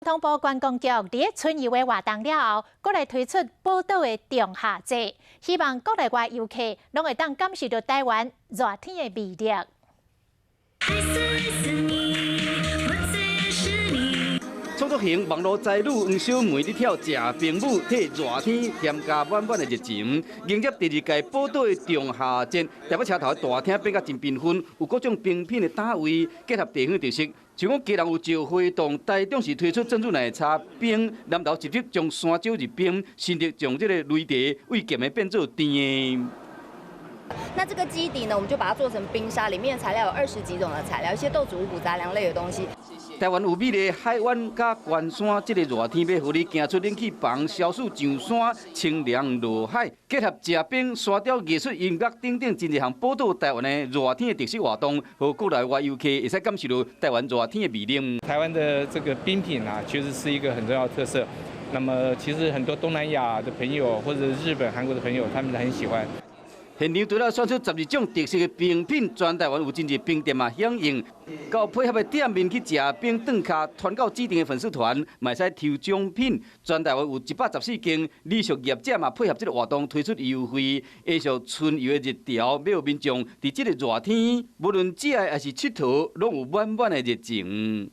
通部观光局伫春游的活动了后，搁来推出宝岛的仲夏节，希望国内外游客拢会当感受到台湾热天的魅力。创作型网络才女黄小梅咧跳食冰舞，替热天添加满满的热情。迎接第二届宝岛的仲夏节，台北车头的大厅变甲真缤纷，有各种冰品的搭位，结合地方特色。像讲，基隆有石花洞，台中市推出珍珠奶茶冰，南投直接将山椒入冰，新竹将这个擂茶为咸的变做甜的。那这个基底呢，我们就把它做成冰沙，里面的材料有20几种的材料，一些豆子、五谷杂粮类的东西。台湾有美丽海湾甲关山，这个热天要互你行出冷气房，消暑上山，清凉落海，结合食冰、沙雕艺术、音乐等等，真一项宝岛台湾的热天的特色活动，和国内外游客会使感受到台湾热天的魅力。台湾的这个冰品啊，其实是一个很重要的特色。那么，其实很多东南亚的朋友或者日本、韩国的朋友，他们很喜欢。现场除了选出12种特色的冰品，全台湾有真侪冰店嘛响应，到配合的店面去食冰顿卡，传到指定的粉丝团，嘛使抽奖品。全台湾有114间旅宿业者嘛配合这个活动推出优惠，延续春游的热潮，要有民众伫这个热天，无论食的还是佚佗，拢有满满的热情。